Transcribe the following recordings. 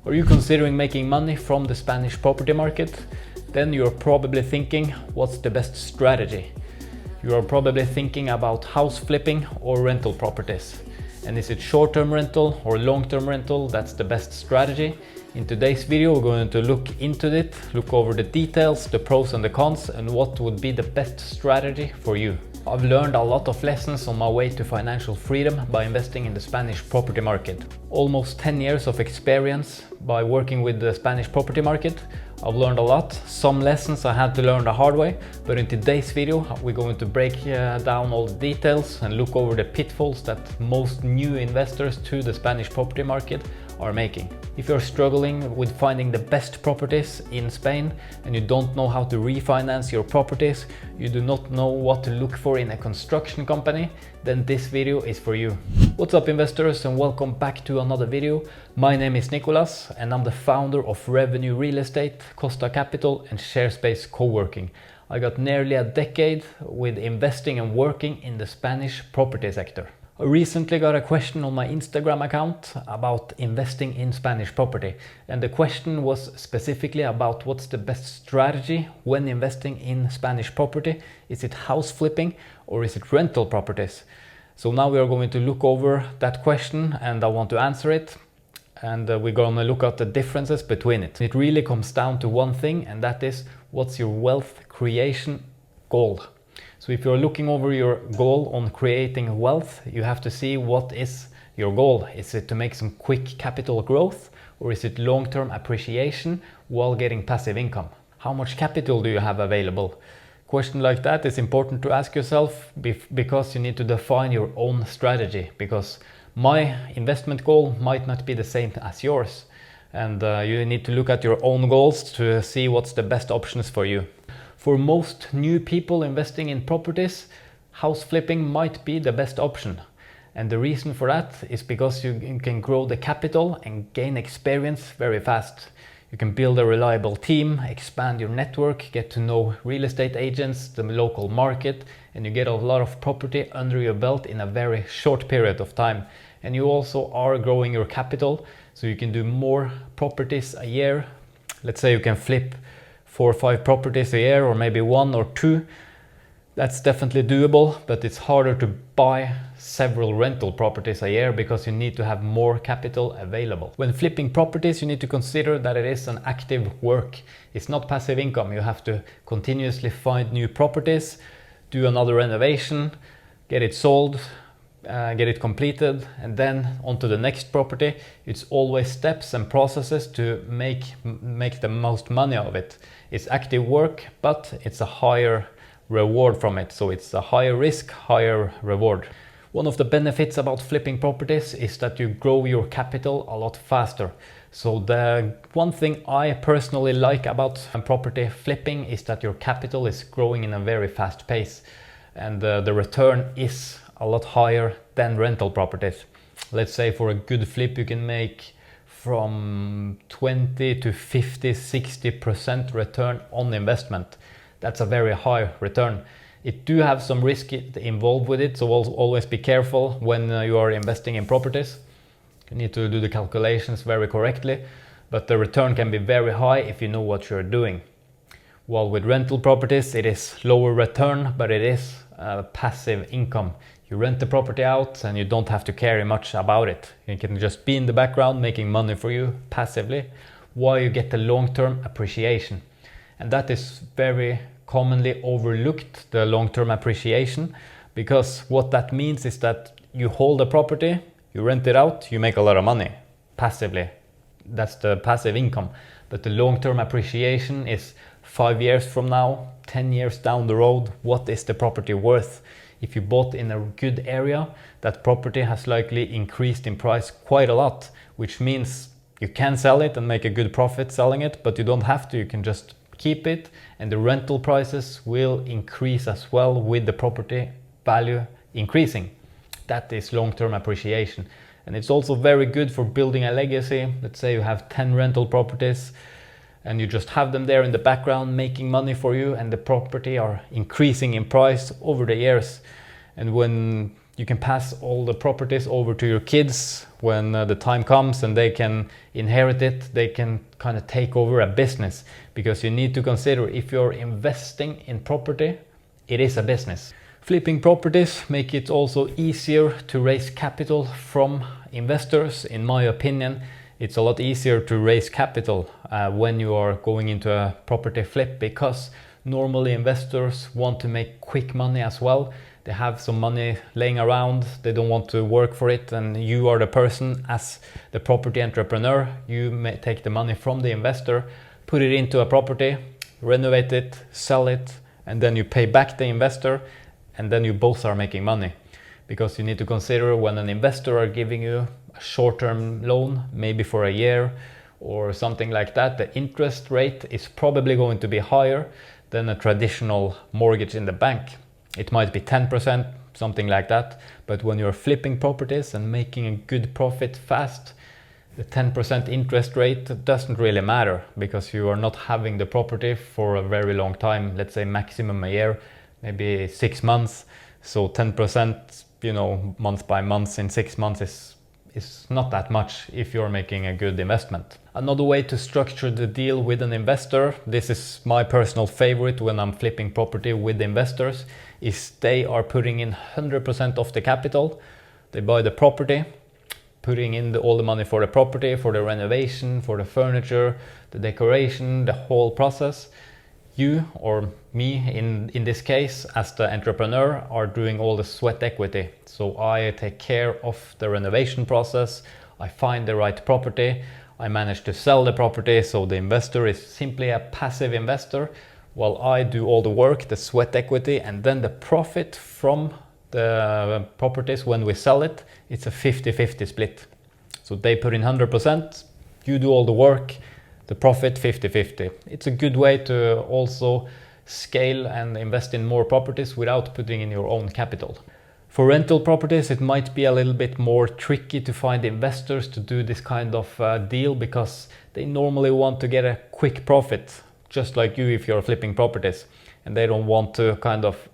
Are you considering making money from the Spanish property market? Then you're probably thinking, what's the best strategy? You are probably thinking about house flipping or rental properties. And is it short-term rental or long-term rental that's the best strategy? In today's video, we're going to look into it, look over the details, the pros and the cons, and what would be the best strategy for you. I've learned a lot of lessons on my way to financial freedom by investing in the Spanish property market. Almost 10 years of experience by working with the Spanish property market. I've learned a lot. Some lessons I had to learn the hard way, but in today's video we're going to break down all the details and look over the pitfalls that most new investors to the Spanish property market are making. If you're struggling with finding the best properties in Spain and you don't know how to refinance your properties, you do not know what to look for in a construction company, then this video is for you. What's up investors, and welcome back to another video. My name is Nicolas and I'm the founder of Revenue Real Estate, Costa Capital and Sharespace Coworking. I got nearly a decade with investing and working in the Spanish property sector. I recently got a question on my Instagram account about investing in Spanish property, and the question was specifically about what's the best strategy when investing in Spanish property. Is it house flipping or is it rental properties? So now we are going to look over that question and I want to answer it, and we're going to look at the differences between it. It really comes down to one thing, and that is what's your wealth creation goal. So if you're looking over your goal on creating wealth, you have to see what is your goal. Is it to make some quick capital growth, or is it long-term appreciation while getting passive income? How much capital do you have available? Question like that is important to ask yourself because you need to define your own strategy, because my investment goal might not be the same as yours, and you need to look at your own goals to see what's the best options for you. For most new people investing in properties, house flipping might be the best option. And the reason for that is because you can grow the capital and gain experience very fast. You can build a reliable team, expand your network, get to know real estate agents, the local market, and you get a lot of property under your belt in a very short period of time. And you also are growing your capital, so you can do more properties a year. Let's say you can flip 4 or 5 properties a year, or maybe 1 or 2. That's definitely doable, but it's harder to buy several rental properties a year because you need to have more capital available. When flipping properties, you need to consider that it is an active work. It's not passive income. You have to continuously find new properties, do another renovation, get it sold, get it completed, and then onto the next property. It's always steps and processes to make the most money of it. It's active work, but it's a higher reward from it. So it's a higher risk, higher reward. One of the benefits about flipping properties is that you grow your capital a lot faster. So the one thing I personally like about property flipping is that your capital is growing in a very fast pace, and the return is a lot higher than rental properties. Let's say for a good flip you can make from 20 to 50, 60% return on investment. That's a very high return. It do have some risk involved with it, so always be careful when you are investing in properties. You need to do the calculations very correctly, but the return can be very high if you know what you're doing. While with rental properties it is lower return, but it is passive income. You rent the property out and you don't have to care much about it. You can just be in the background making money for you passively while you get the long-term appreciation. And that is very commonly overlooked, the long-term appreciation, because what that means is that you hold a property, you rent it out, you make a lot of money passively. That's the passive income. But the long-term appreciation is 5 years from now, 10 years down the road, what is the property worth? If you bought in a good area, that property has likely increased in price quite a lot, which means you can sell it and make a good profit selling it, but you don't have to. You can just keep it, and the rental prices will increase as well with the property value increasing. That is long-term appreciation. And it's also very good for building a legacy. Let's say you have 10 rental properties and you just have them there in the background making money for you, and the property are increasing in price over the years. And when You can pass all the properties over to your kids when the time comes, and they can inherit it. They can kind of take over a business, because you need to consider, if you're investing in property, it is a business. Flipping properties make it also easier to raise capital from investors. In my opinion, it's a lot easier to raise capital when you are going into a property flip, because normally investors want to make quick money as well. They have some money laying around, they don't want to work for it, and you are the person, as the property entrepreneur, you may take the money from the investor, put it into a property, renovate it, sell it, and then you pay back the investor, and then you both are making money. Because you need to consider, when an investor are giving you a short-term loan, maybe for a year or something like that, the interest rate is probably going to be higher than a traditional mortgage in the bank. It might be 10%, something like that. But when you're flipping properties and making a good profit fast, the 10% interest rate doesn't really matter, because you are not having the property for a very long time, let's say maximum a year, maybe 6 months. So 10%, month by month in 6 months is not that much if you're making a good investment. Another way to structure the deal with an investor, this is my personal favorite when I'm flipping property with investors, is they are putting in 100% of the capital. They buy the property, putting in all the money for the property, for the renovation, for the furniture, the decoration, the whole process. You, or me in this case, as the entrepreneur, are doing all the sweat equity. So I take care of the renovation process, I find the right property, I manage to sell the property, so the investor is simply a passive investor, while I do all the work, the sweat equity, and then the profit from the properties when we sell it, it's a 50-50 split. So they put in 100%, you do all the work, the profit 50-50. It's a good way to also scale and invest in more properties without putting in your own capital. For rental properties, it might be a little bit more tricky to find investors to do this kind of deal, because they normally want to get a quick profit, just like you if you're flipping properties, and they don't want to kind of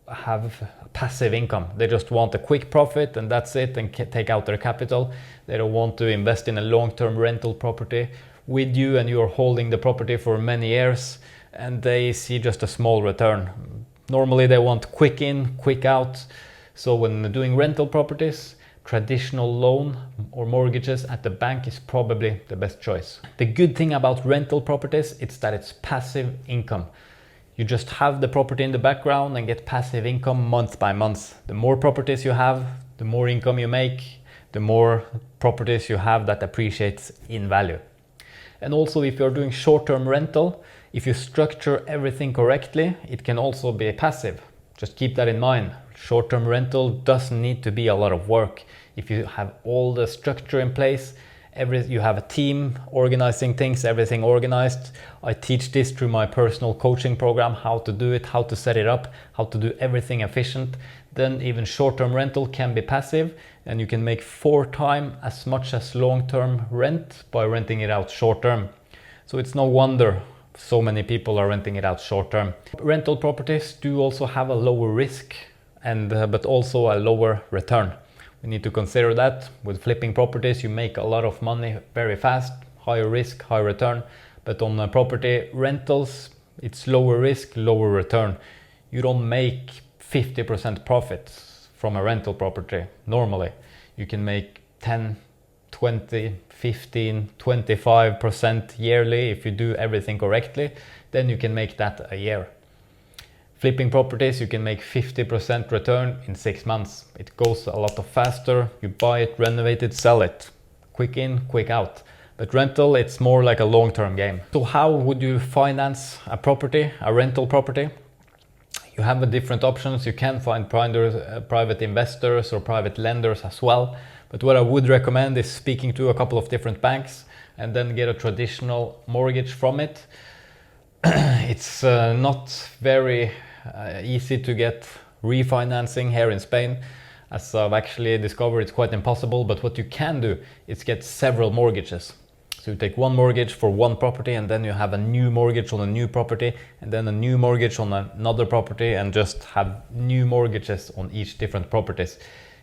have passive income. They just want a quick profit and that's it, and take out their capital. They don't want to invest in a long-term rental property with you, and you're holding the property for many years, and they see just a small return. Normally they want quick in, quick out. So when doing rental properties, traditional loan or mortgages at the bank is probably the best choice. The good thing about rental properties is that it's passive income. You just have the property in the background and get passive income month by month. The more properties you have, the more income you make, the more properties you have that appreciates in value. And also, if you're doing short-term rental, if you structure everything correctly, it can also be passive. Just keep that in mind. Short-term rental doesn't need to be a lot of work. If you have all the structure in place, you have a team organizing things, everything organized. I teach this through my personal coaching program, how to do it, how to set it up, how to do everything efficient. Then even short-term rental can be passive, and you can make 4 times as much as long-term rent by renting it out short-term. So it's no wonder so many people are renting it out short-term. Rental properties do also have a lower risk, but also a lower return. We need to consider that. With flipping properties, you make a lot of money very fast, higher risk, high return. But on property rentals, it's lower risk, lower return. You don't make 50% profit from a rental property normally. You can make 10, 20, 15, 25% yearly if you do everything correctly. Then you can make that a year. Flipping properties, you can make 50% return in 6 months. It goes a lot faster. You buy it, renovate it, sell it. Quick in, quick out. But rental, it's more like a long-term game. So how would you finance a property, a rental property? You have different options. You can find private investors or private lenders as well. But what I would recommend is speaking to a couple of different banks and then get a traditional mortgage from it. It's not very easy to get refinancing here in Spain. As I've actually discovered, it's quite impossible, but what you can do is get several mortgages. So you take one mortgage for one property, and then you have a new mortgage on a new property, and then a new mortgage on another property, and just have new mortgages on each different properties.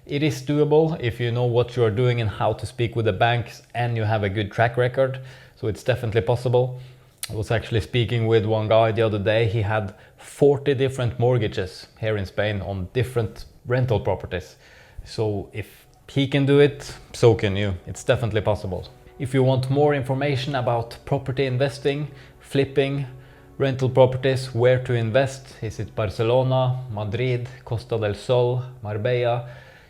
It is doable if you know what you are doing and how to speak with the banks and you have a good track record. So it's definitely possible. I was actually speaking with one guy the other day. He had 40 different mortgages here in Spain on different rental properties. So if he can do it, so can you. It's definitely possible. If you want more information about property investing, flipping, rental properties, where to invest, is it Barcelona, Madrid, Costa del Sol, Marbella,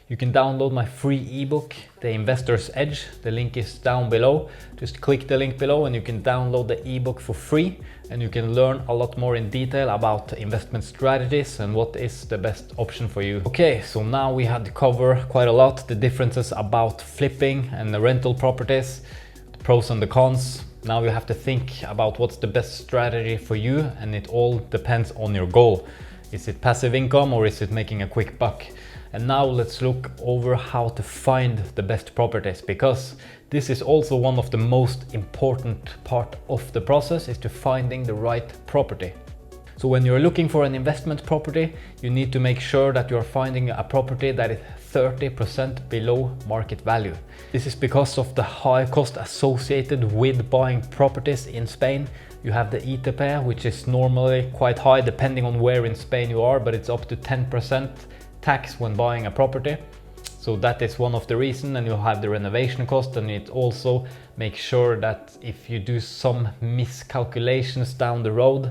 you can download my free ebook, The Investor's Edge. The link is down below. Just click the link below and you can download the ebook for free, and you can learn a lot more in detail about investment strategies and what is the best option for you. Okay, so now we had to cover quite a lot, the differences about flipping and the rental properties, the pros and the cons. Now you have to think about what's the best strategy for you, and it all depends on your goal. Is it passive income or is it making a quick buck? And now let's look over how to find the best properties, because this is also one of the most important part of the process, is to finding the right property. So when you're looking for an investment property, you need to make sure that you're finding a property that is 30% below market value. This is because of the high cost associated with buying properties in Spain. You have the ITP, which is normally quite high depending on where in Spain you are, but it's up to 10% tax when buying a property. So that is one of the reasons, and you'll have the renovation cost, and it also makes sure that if you do some miscalculations down the road,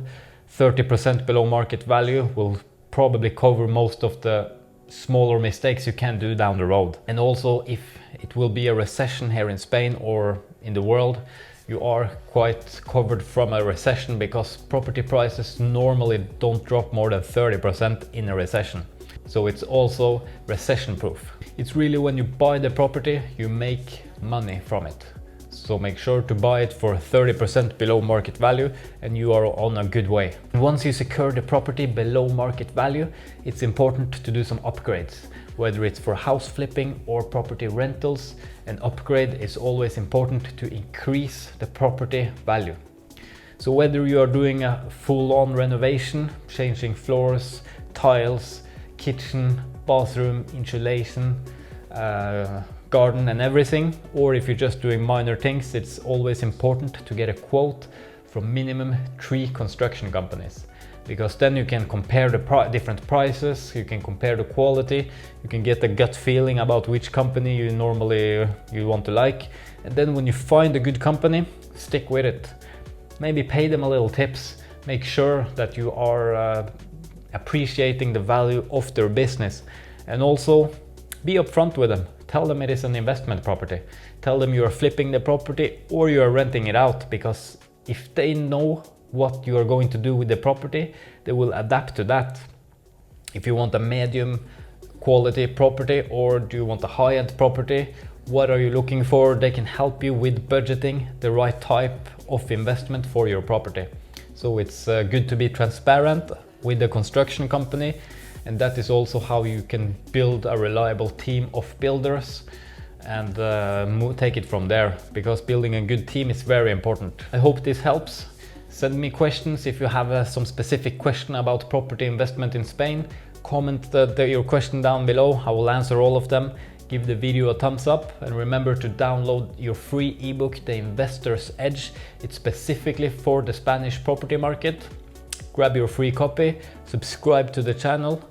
30% below market value will probably cover most of the smaller mistakes you can do down the road. And also, if it will be a recession here in Spain or in the world, you are quite covered from a recession, because property prices normally don't drop more than 30% in a recession. So it's also recession proof. It's really when you buy the property, you make money from it. So make sure to buy it for 30% below market value, and you are on a good way. Once you secure the property below market value, it's important to do some upgrades, whether it's for house flipping or property rentals. An upgrade is always important to increase the property value. So whether you are doing a full-on renovation, changing floors, tiles, kitchen, bathroom, insulation, garden and everything, or if you're just doing minor things, it's always important to get a quote from minimum 3 construction companies, because then you can compare the different prices, you can compare the quality, you can get a gut feeling about which company you normally want to like, and then when you find a good company, stick with it. Maybe pay them a little tips, make sure that you are appreciating the value of their business, and also be upfront with them. Tell them it is an investment property. Tell them you are flipping the property or you are renting it out, because if they know what you are going to do with the property, they will adapt to that. If you want a medium quality property or do you want a high-end property, what are you looking for? They can help you with budgeting the right type of investment for your property. So it's good to be transparent with the construction company, and that is also how you can build a reliable team of builders and take it from there, because building a good team is very important. I hope this helps. Send me questions if you have some specific question about property investment in Spain. Comment your question down below. I will answer all of them. Give the video a thumbs up, and remember to download your free ebook, The Investor's Edge. It's specifically for the Spanish property market. Grab your free copy, subscribe to the channel,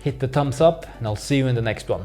hit the thumbs up, and I'll see you in the next one.